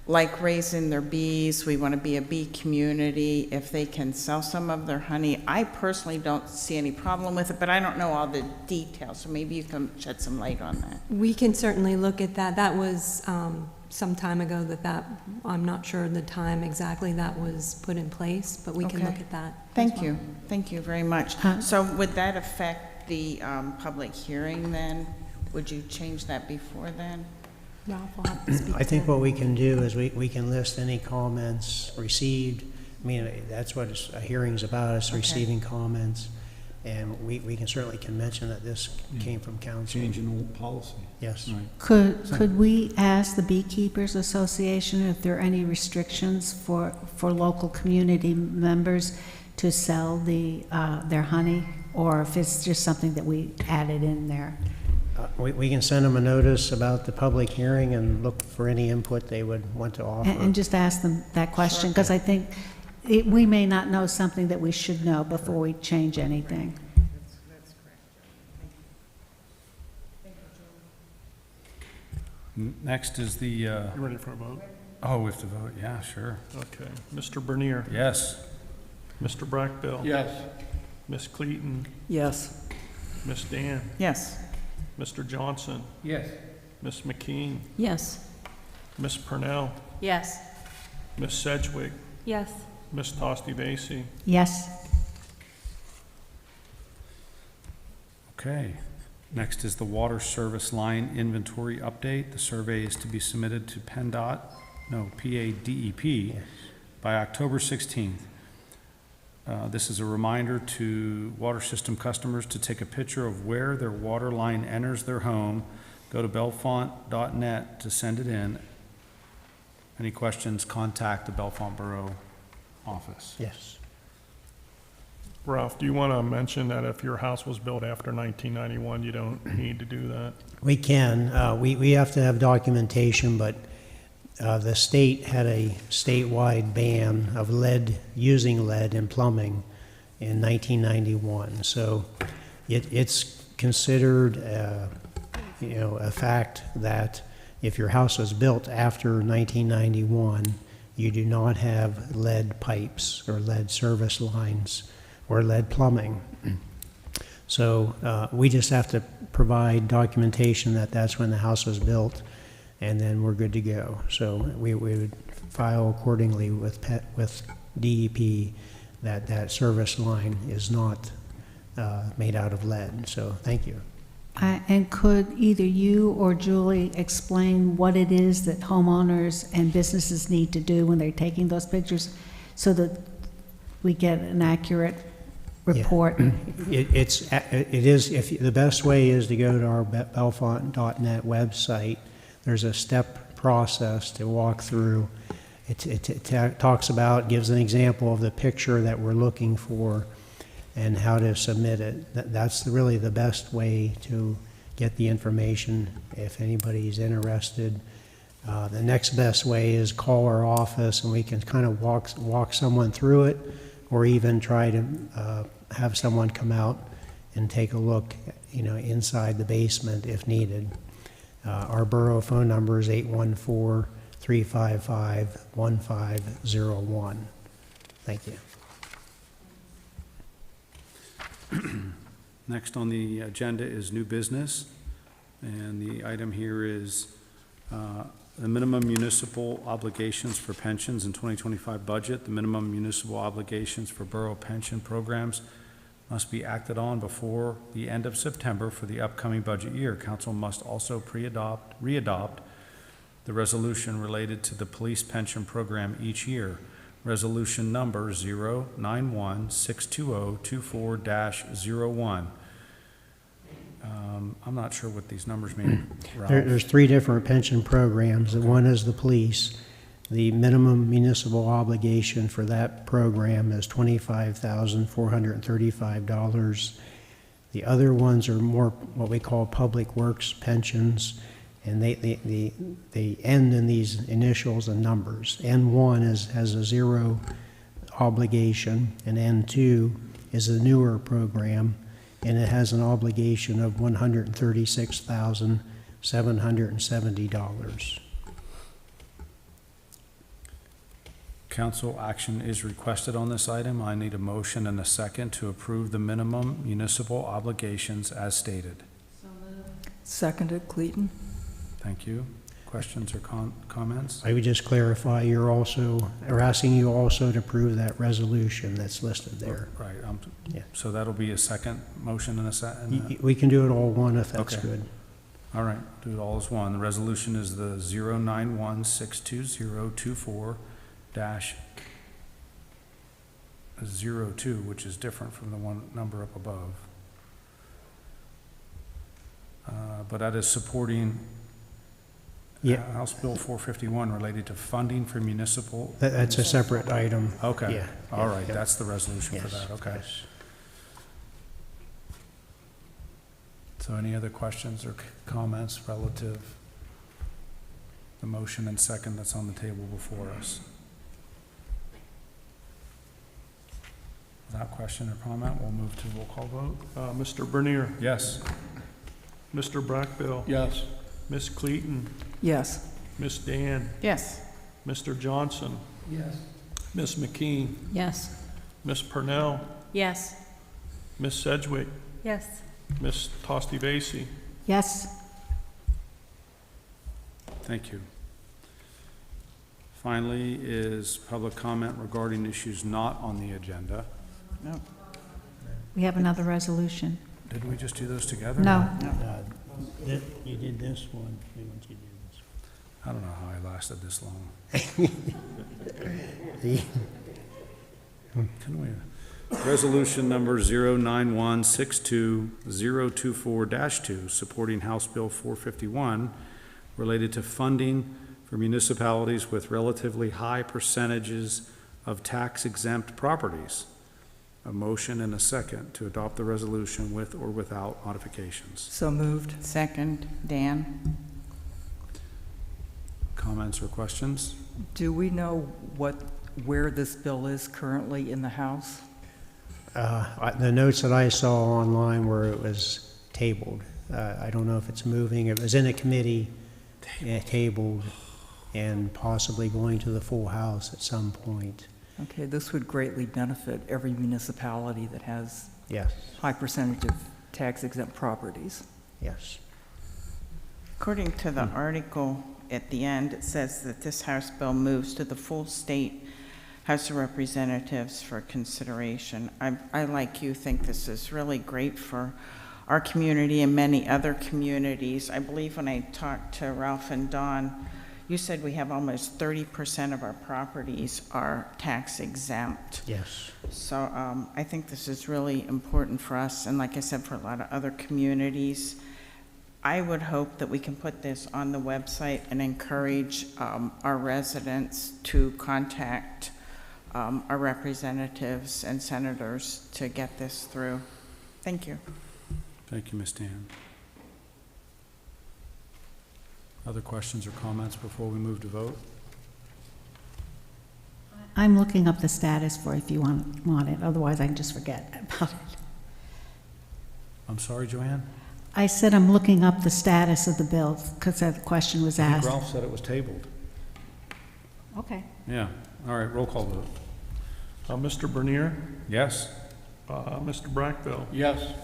like raising their bees, we want to be a bee community, if they can sell some of their honey. I personally don't see any problem with it, but I don't know all the details, so maybe you can shed some light on that. We can certainly look at that. That was some time ago I'm not sure the time exactly that was put in place, but we can look at that. Thank you. Thank you very much. So would that affect the public hearing then? Would you change that before then? Ralph will have to speak I think to what we can do is we can list any comments received. I mean, that's what a hearing's about, is receiving comments. And we can certainly mention that this came from council. Change in old policy. Yes. Right. Could we ask the Beekeepers Association if there are any restrictions for local community members to sell their honey, or if it's just something that we added in there? We can send them a notice about the public hearing and look for any input they would want to offer. And just ask them that question, because I think we may not know something that we should know before we change anything. That's correct. Next is the, You ready for a vote? oh, we have to vote. Yeah, sure. Okay. Mr. Bernier? Yes. Mr. Brackbill? Yes. Ms. Cleaton? Yes. Ms. Dan? Yes. Mr. Johnson? Yes. Ms. McKean? Yes. Ms. Purnell? Yes. Ms. Sedgwick? Yes. Ms. Tosti-Vasey? Yes. Okay. Next is the water service line inventory update. The survey is to be submitted to PADEP by October 16th. This is a reminder to water system customers to take a picture of where their water line enters their home. Go to bellefonte.net to send it in. Any questions, contact the Bellefonte Borough office. Yes. Ralph, do you want to mention that if your house was built after 1991, you don't need to do that? We can. We have to have documentation, but the state had a statewide ban of using lead in plumbing in 1991. So it's considered, a fact that if your house was built after 1991, you do not have lead pipes or lead service lines or lead plumbing. So we just have to provide documentation that that's when the house was built, and then we're good to go. So we would file accordingly with DEP that that service line is not made out of lead. So thank you. And could either you or Julie explain what it is that homeowners and businesses need to do when they're taking those pictures so that we get an accurate report? Yeah. The best way is to go to our Bellefonte.net website. There's a step process to walk through. It talks about, gives an example of the picture that we're looking for and how to submit it. That's really the best way to get the information if anybody's interested. The next best way is call our office and we can kind of walk someone through it, or even try to have someone come out and take a look, inside the basement if needed. Our borough phone number is 814-355-1501. Thank you. Next on the agenda is new business, and the item here is the minimum municipal obligations for pensions in 2025 budget. The minimum municipal obligations for borough pension programs must be acted on before the end of September for the upcoming budget year. Council must also readopt the resolution related to the police pension program each year. Resolution number 091-620-24-01. I'm not sure what these numbers mean, Ralph. There's 3 different pension programs. One is the police. The minimum municipal obligation for that program is $25,435. The other ones are more what we call public works pensions, and they end in these initials and numbers. N1 has a 0 obligation, and N2 is a newer program, and it has an obligation of $136,770. Council action is requested on this item. I need a motion and a second to approve the minimum municipal obligations as stated. Seconded, Clayton. Thank you. Questions or comments? I would just clarify, we're asking you also to approve that resolution that's listed there. Right. Yeah. So that'll be a second motion and a second? We can do it all one if that's Okay. good. All right, do it all as one. The resolution is the 091-620-24-02, which is different from the one number up above. But that is supporting House Bill 451 related to funding for municipal. That's a separate item. Okay. Yeah. All right, Yeah. that's the resolution for Yes. that, okay. Yes. So any other questions or comments relative the motion and second that's on the table before us? Without question or comment, we'll move to roll call vote. Mr. Bernier, Yes. Mr. Brackbill, Yes. Miss Clayton, Yes. Miss Dan, Yes. Mr. Johnson, Yes. Miss McKean, Yes. Miss Purnell, Yes. Miss Sedgwick, Yes. Miss Tosti-Vasey. Yes? Thank you. Finally is public comment regarding issues not on the agenda. No. We have another resolution. Did we just do those together? No. You did this one. Once you did this I don't know how I lasted this long. Can we? Resolution number 091-62024-2, supporting House Bill 451, related to funding for municipalities with relatively high percentages of tax-exempt properties. A motion and a second to adopt the resolution with or without modifications. So moved. Second, Dan. Comments or questions? Do we know where this bill is currently in the House? The notes that I saw online were it was tabled. I don't know if it's moving. It was in a committee, tabled, and possibly going to the full House at some point. Okay, this would greatly benefit every municipality that has Yes. high percentage of tax exempt properties. Yes. According to the article at the end, it says that this House bill moves to the full state House of Representatives for consideration. I, like you, think this is really great for our community and many other communities. I believe when I talked to Ralph and Don, you said we have almost 30% of our properties are tax exempt. Yes. So I think this is really important for us, and like I said, for a lot of other communities. I would hope that we can put this on the website and encourage our residents to contact our representatives and senators to get this through. Thank you. Thank you, Ms. Dan. Other questions or comments before we move to vote? I'm looking up the status for if you want it, otherwise I can just forget about it. I'm sorry, Joanne? I said I'm looking up the status of the bill because that question was I think asked. Ralph said it was tabled. Okay. Yeah, all right, roll call vote. Mr. Bernier? Yes? Mr. Brackville? Yes.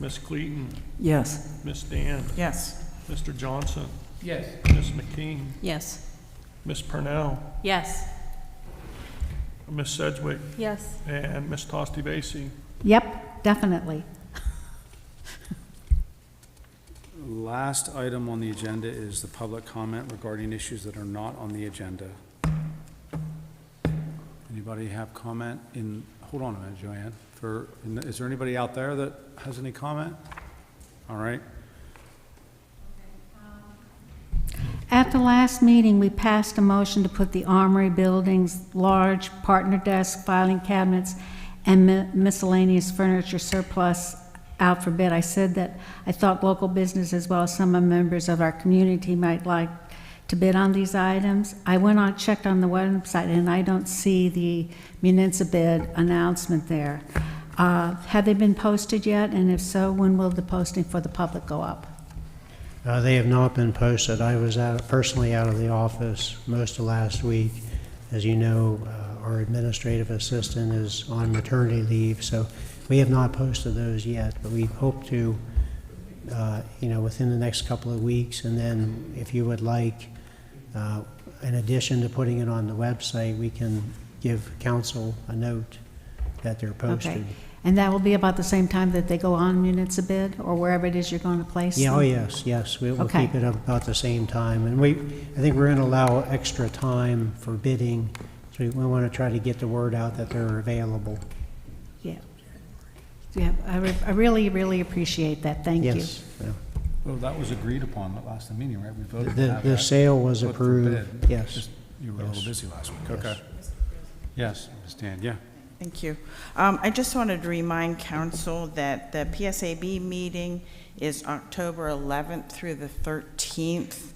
Ms. Cleaton? Yes. Ms. Dan? Yes. Mr. Johnson? Yes. Ms. McKean? Yes. Ms. Purnell? Yes. Ms. Sedgwick? Yes. And Ms. Tosti Vasey? Yep, definitely. Last item on the agenda is the public comment regarding issues that are not on the agenda. Anybody have comment in, hold on a minute, Joanne. Is there anybody out there that has any comment? All right. At the last meeting, we passed a motion to put the Armory building's large partner desk, filing cabinets, and miscellaneous furniture surplus out for bid. I said that I thought local business as well as some members of our community might like to bid on these items. I went on, checked on the website, and I don't see the municipal bid announcement there. Have they been posted yet? And if so, when will the posting for the public go up? They have not been posted. I was personally out of the office most of last week. As you know, our administrative assistant is on maternity leave, so we have not posted those yet, but we hope to, within the next couple of weeks. And then if you would like, in addition to putting it on the website, we can give council a note that they're posted. Okay. And that will be about the same time that they go on municipal bid, or wherever it is you're going to place them? Yeah, oh yes, we'll Okay. keep it up about the same time. And I think we're going to allow extra time for bidding, so we want to try to get the word out that they're available. Yeah. Yeah, I really, really appreciate that. Thank you. Yes. Yeah. Well, that was agreed upon at last meeting, right? We voted to The have that sale was put for approved, bid. yes. Just- You were a Yes. little busy last week, Yes. okay. Yes, Ms. Dan, yeah. Thank you. I just wanted to remind council that the PSAB meeting is October 11th through the 13th.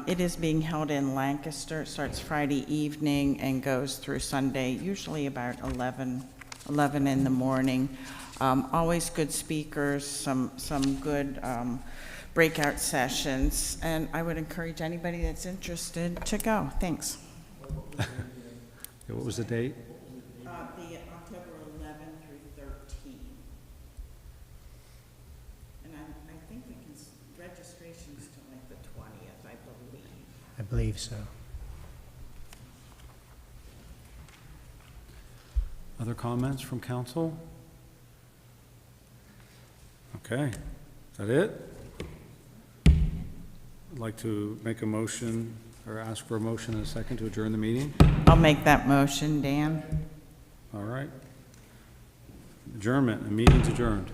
It is being held in Lancaster. It starts Friday evening and goes through Sunday, usually about 11 in the morning. Always good speakers, some good breakout sessions, and I would encourage anybody that's interested to go. Thanks. What was the date? The October 11 through 13. And I think we can, registration's till like the 20th, I believe. I believe so. Other comments from council? Okay, is that it? I'd like to make a motion, or ask for a motion and a second to adjourn the meeting. I'll make that motion, Dan. All right. Adjournment, the meeting's adjourned.